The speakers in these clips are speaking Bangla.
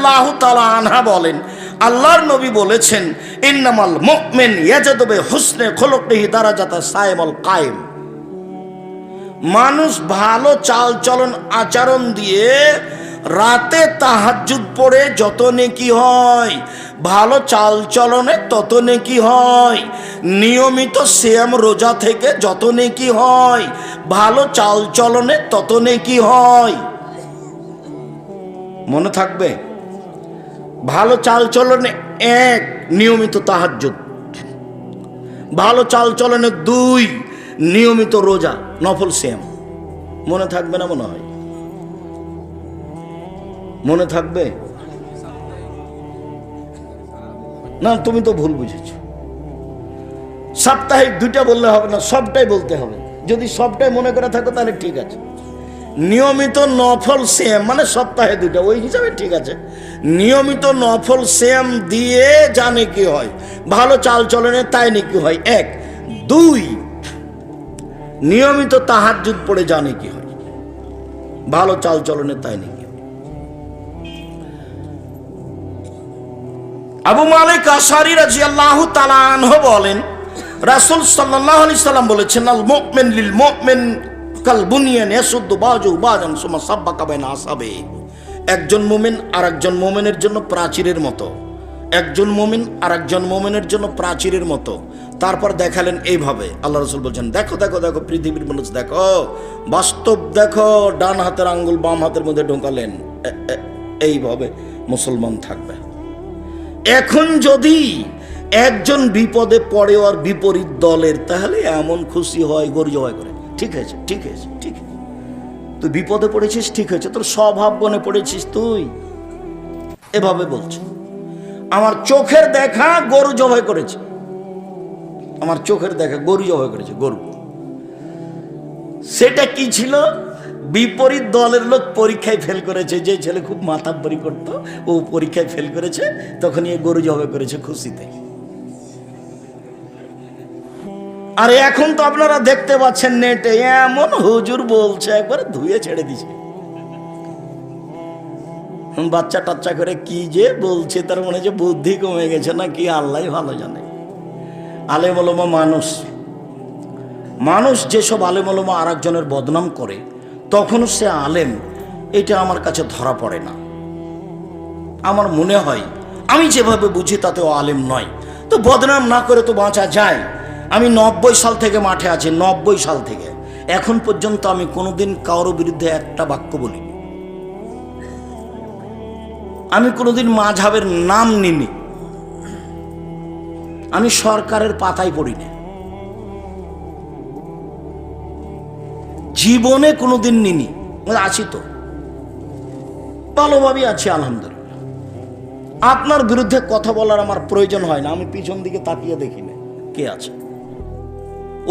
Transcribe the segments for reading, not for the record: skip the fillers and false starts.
রাদিয়াল্লাহু তাআলা আনহা বলেন, আল্লাহর নবী বলেছেন, ইন্নামাল মুমিন ইয়াজাদু বিহুসনি খুলুকিহি দারাজাতা সাইমুল কায়েম। মানুষ ভালো চালচলন আচরণ দিয়ে রাতে তাহাজ্জুদ পড়ে যত নেকি হয়, ভালো চালচলনে তত নেকি হয়, নিয়মিত সিয়াম রোজা থেকে যত নেকি হয়, ভালো চালচলনে তত নেকি হয়। মনে থাকবে, ভালো চালচলনে 1 নিয়মিত তাহাজ্জুদ, ভালো চালচলনে 2 নিয়মিত রোজা নফল সিয়াম। মনে থাকবে না? মনে হয় মনে থাকবে না? তুমি তো ভুল বুঝেছো। সাপ্তাহিক 2টা বললে হবে না, সবটাই বলতে হবে। যদি সবটাই মনে করে থাকো তাহলে ঠিক আছে। নিয়মিত নফল সিয়াম মানে সপ্তাহে 2টা, ওই হিসাবে ঠিক আছে। নিয়মিত নফল সিয়াম দিয়ে জানে কি হয়, ভালো চালচলনে তাই নাকি হয় 1। 2 নিয়মিত তাহাজ্জুদ পড়ে জানে কি হয়, ভালো চালচলনে তাই নাকি। আবু মালিক আশআরী রাদিয়াল্লাহু তাআলা আনহু বলেন, রাসূল সাল্লাল্লাহু আলাইহি সাল্লাম বলেছেন, আল মুমিন লিল মুমিন কাল বুনিয়ান ইয়াসুদ্দু বাযুহু বাযান সুম্মা সাব্বাকা বাইনা আসাবি। একজন মুমিন আরেকজন মুমিনের জন্য প্রাচীরের মতো, একজন মুমিন আরেকজন মুমিনের জন্য প্রাচীরের মতো। তারপর দেখালেন এইভাবে, আল্লাহ রাসূল বলেন, দেখো দেখো দেখো পৃথিবীর মানুষ দেখো, বাস্তব দেখো। ডান হাতের আঙ্গুল বাম হাতের মধ্যে ঢোকালেন, এইভাবে মুসলমান থাকবে। এখন যদি একজন বিপদে পড়ে আর বিপরীত দলের, তাহলে এমন খুশি হয়, গর্জ হয় করে, ঠিক আছে ঠিক আছে ঠিক আছে, তুই বিপদে পড়েছিস, ঠিক আছে, তোর স্বভাব বনে পড়েছিস তুই, এভাবে বলছে। আমার চোখের দেখা গরু জবাই করেছে, আমার চোখের দেখা গরু জবাই করেছে, গরু। সেটা কি ছিল? বিপরীত দলের লোক পরীক্ষায় ফেল করেছে, যে ছেলে খুব মাতাব্বরি করতো ও পরীক্ষায় ফেল করেছে, তখন এই গরু জবাই করেছে খুশিতে। আর এখন তো আপনারা দেখতে পাচ্ছেন নেটে, এমন হুজুর বলছে, একবারে ধুয়ে ছেড়ে দিছে, বাচ্চা টাচ্চা করে কি যে বলছে, তার মনে যে বুদ্ধি কমে গেছে না কি, আল্লাহ ভালো জানে। আলেম ওলামা মানুষ যেসব আলেম ওলামা আর একজনের বদনাম করে, তখন সে আলেম, এটা আমার কাছে ধরা পড়ে না। আমার মনে হয় আমি যেভাবে বুঝি তাতেও আলেম নয়। তো বদনাম না করে তো বাঁচা যায়। আমি 90 সাল থেকে মাঠে আছি, 90 সাল থেকে এখন পর্যন্ত আমি কোনোদিন কারোর বিরুদ্ধে একটা বাক্য বলিনি। আমি কোনোদিন মাযহাবের নাম নিনি, আমি সরকারের পাতায় পড়ি না, জীবনে কোনোদিন নিনি। আছি তো, ভালোভাবেই আছি আলহামদুলিল্লাহ। আপনার বিরুদ্ধে কথা বলার আমার প্রয়োজন হয় না, আমি পিছন দিকে তাকিয়ে দেখি না কে আছে।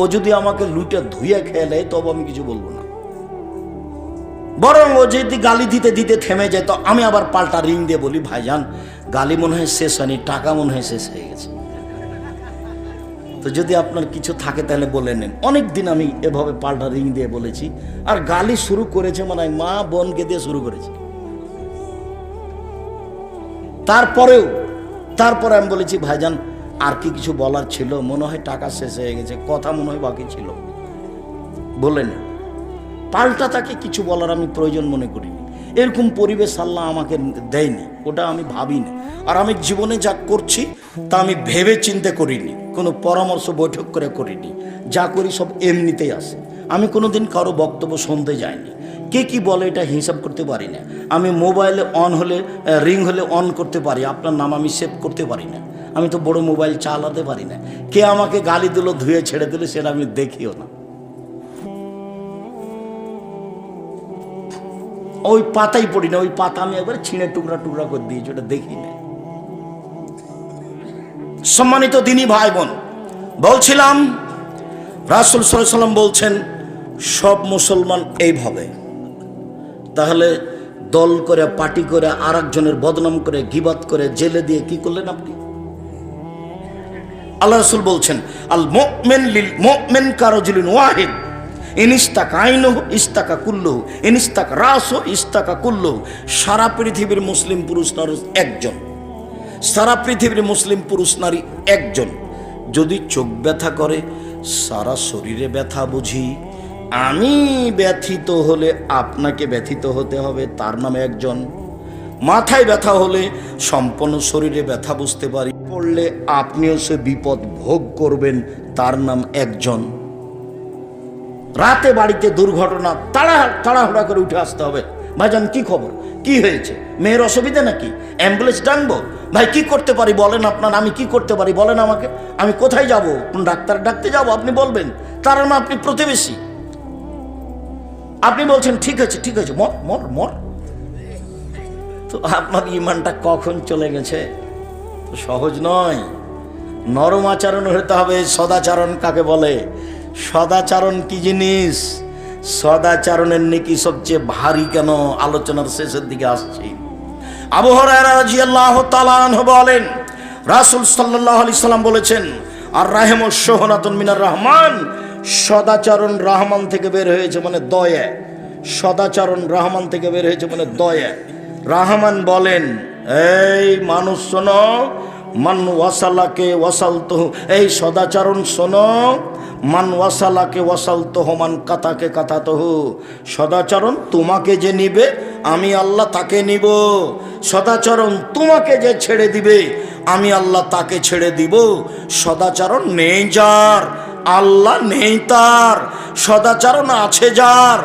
ও যদি আমাকে লুটে ধুয়ে খেয়ে নেয় তবে আমি কিছু বলবো না, বরং ও যদি গালি দিতে দিতে থেমে যায় তো আমি আবার পাল্টা রিং দিয়ে বলি, ভাইজান গালি মনে হয় শেষ হয়নি, টাকা মনে হয় শেষ হয়ে গেছে। তো যদি আপনার কিছু থাকে তাহলে বলে নেন। অনেক দিন আমি এভাবে পাল্টা রিং দিয়ে বলেছি, আর গালি শুরু করেছে মানে মা বোনকে দিয়ে শুরু করেছে। তারপরে আমি বলেছি, ভাইজান আর কি কিছু বলার ছিল? মনে হয় টাকা শেষ হয়ে গেছে, কথা মনে হয় বাকি ছিল, বলে নেন। পাল্টা তাকে কিছু বলার আমি প্রয়োজন মনে করিনি। এরকম পরিবেশ আল্লাহ আমাকে দেয়নি, ওটা আমি ভাবিনি। আর আমি জীবনে যা করছি তা আমি ভেবে চিন্তে করিনি, কোনো পরামর্শ বৈঠক করে করিনি। যা করি সব এমনিতেই আসে। আমি কোনোদিন কারো বক্তব্য শুনতে যাইনি, কে কি বলে এটা হিসাব করতে পারি না। আমি মোবাইলে অন হলে রিং হলে অন করতে পারি, আপনার নাম আমি সেভ করতে পারি না। আমি তো বড় মোবাইল চালাতে পারি না। কে আমাকে গালি দিল, ধুয়ে ছেড়ে দিল, সেটা আমি দেখিও না। ওই পাতাই পড়ি না, ওই পাতা আমি একবার ছিঁড়ে টুকরা টুকরা করে দিয়েছি, ওটা দেখি না। সম্মানিত দিনী ভাই বোন, বলছিলাম রাসূল সাল্লাল্লাহু আলাইহি ওয়াসাল্লাম বলছেন সব মুসলমান এইভাবে। তাহলে দল করে পার্টি করে আর একজনের বদনাম করে গীবাত করে জেলে দিয়ে কি করলেন আপনি? আল্লাহ রাসূল বলছেন, আল মুমিন লিল মুমিন কারাজুলিন ওয়াহিদ ইনিস্তাকা আইনহ ইস্তাকা কুল্লহ, ইনিস্তাকা রাসহ ইস্তাকা কুল্লহ। সারা পৃথিবীর মুসলিম পুরুষ নারী একজন, সারা পৃথিবীর মুসলিম পুরুষ নারী একজন। যদি চোখ ব্যথা করে সারা শরীরে ব্যথা বুঝি, আমি ব্যথিত হলে আপনাকে ব্যথিত হতে হবে, তার নামে একজন। মাথায় ব্যথা হলে সম্পূর্ণ শরীরে ব্যথা বুঝতে পারি, পড়লে আপনিও সে বিপদ ভোগ করবেন, তার নাম একজন। রাতে বাড়িতে দুর্ঘটনা, তাড়াহুড়া করে উঠে আসতে হবে। ভাইজান কি খবর, কি হয়েছে, মেয়ের অসুবিধা নাকি, অ্যাম্বুলেন্স ডাকবো? ভাই কি করতে পারি বলেন আপনার, আমি কি করতে পারি বলেন আমাকে, আমি কোথায় যাব, কোন ডাক্তার ডাকতে যাব আপনি বলবেন, তার মানে আপনি প্রতিবেশী। আপনি বলছেন ঠিক আছে ঠিক আছে, মর মর মর। তো আপনার ইমানটা কখন চলে গেছে? তো সহজ নয়, নরম আচরণ হতে হবে। সদাচরণ কাকে বলে? সদাচরণ কি জিনিস? সদাচরণের নেকি সবচেয়ে ভারী কেন? আলোচনার শেষের দিকে আসছি। আবু হুরায়রা রাদিয়াল্লাহু তাআলা আনহু বলেন, রাসূল সাল্লাল্লাহু আলাইহি সাল্লাম বলেছেন, আর রাহিমু শুহনাতুন মিনার রহমান, সদাচরণ রহমান থেকে বের হয়েছে মানে দয়া। সদাচরণ রহমান থেকে বের হয়েছে মানে দয়া। রহমান বলেন, এই মানুষ শোনো, মান ওয়াসালাকে ওয়াসালতুহু, এই সদাচরণ শোনো, মান ওয়াসালাকে ওয়াসালতুহু মান কাতাকে কাতাতুহু। সদাচরণ তোমাকে যে নিবে আমি আল্লাহ তাকে নিব, সদাচরণ তোমাকে যে ছেড়ে দিবে আমি আল্লাহ তাকে ছেড়ে দিব। সদাচরণ নেই যার, আল্লাহ নেই তার। সদাচরণ আছে যার,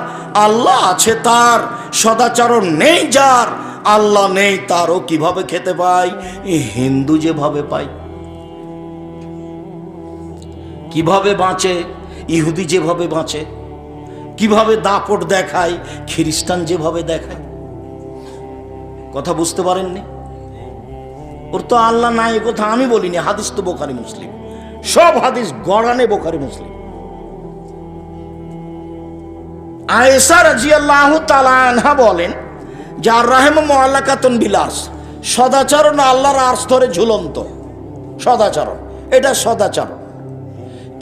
আল্লাহ আছে তার। সদাচরণ নেই যার, আল্লাহ নেই তার। ও কিভাবে খেতে পায়? হিন্দু যেভাবে পায়। কিভাবে বাঁচে? ইহুদি যেভাবে বাঁচে। কিভাবে দাপট দেখায়? খ্রিস্টান যেভাবে দেখায়। কথা বুঝতে পারেননি? ওর তো আল্লাহ নাই, এ কথা আমি বলিনি, হাদিস তো বোখারি মুসলিম, সব হাদিস গড়ানে বোখারি মুসলিম। আয়েশা রাদিয়াল্লাহু তাআলা আনহা বলেন, যার রাহিমু মুআল্লাকাতুন বিলাস, সদাচরণ আল্লাহর আরশ ধরে ঝুলন্ত। সদাচরণ, এটা সদাচরণ।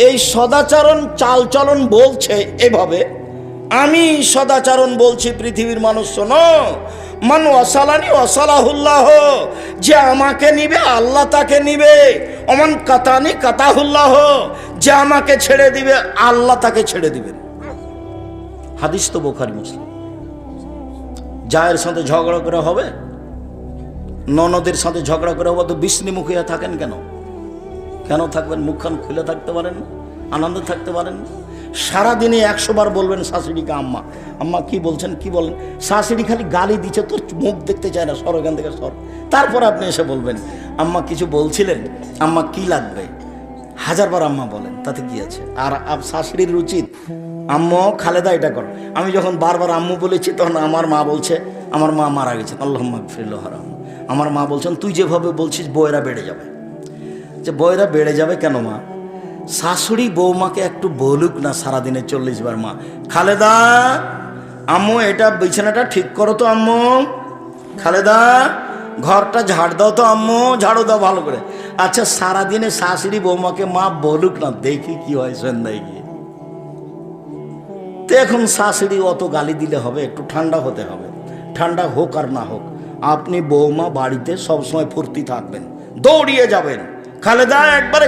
এই সদাচরণ চালচলন বলছে এভাবে, আমি সদাচরণ বলছি পৃথিবীর মানুষ শোনো, মান ওয়াসালানি ওয়াসালাহুল্লাহ, যে আমাকে নিবে আল্লাহ তাকে নিবে। অমান কাতানি কাতাহুল্লাহ, যে আমাকে ছেড়ে দিবে আল্লাহ তাকে ছেড়ে দিবেন। হাদিস তো বোখারি মুসলিম। জায়ের সাথে ঝগড়া করে হবে, ননদের সাথে ঝগড়া করে হবে, তো বিষ্ণু মুখিয়া থাকেন কেন? কেন থাকবেন? মুখখান খুলে থাকতে পারেন না? আনন্দে থাকতে পারেন না? সারাদিনে 100 বার বলবেন শাশুড়িকে আম্মা, আম্মা কি বলছেন কি বলেন। শাশুড়ি খালি গালি দিচ্ছে, তোর মুখ দেখতে চায় না, সর এখান থেকে সর। তারপর আপনি এসে বলবেন, আম্মা কিছু বলছিলেন, আম্মা কি লাগবে? 1000 বার আম্মা বলেন, তাতে কি আছে? আর শাশুড়ির উচিত, আম্মু খালেদা এটা কর। আমি যখন বারবার আম্মু বলেছি তখন আমার মা বলছে, আমার মা মারা গেছেন, আল্লাহুম্মা গফিরলাহু ওয়ারহামহু, আমার মা বলছেন তুই যেভাবে বলছিস বউয়েরা বেড়ে যাবে। যে বউয়েরা বেড়ে যাবে কেন মা? শাশুড়ি বৌমাকে একটু বলুক না সারাদিনে 40 বার, মা খালেদা আম্মু এটা বিছানাটা ঠিক করো তো, আম্মু খালেদা ঘরটা ঝাড় দাও তো, আম্মু ঝাড়ু দাও ভালো করে। আচ্ছা সারাদিনে শাশুড়ি বৌমাকে মা বলুক না, দেখি কি হয় সন্ধ্যায় গিয়ে। তো এখন শাশুড়ি অত গালি দিলে হবে? একটু ঠান্ডা হতে হবে। ঠান্ডা হোক আর না হোক, আপনি বৌমা বাড়িতে সবসময় ফুর্তি থাকবেন, দৌড়িয়ে যাবেন, খালেদা একবারে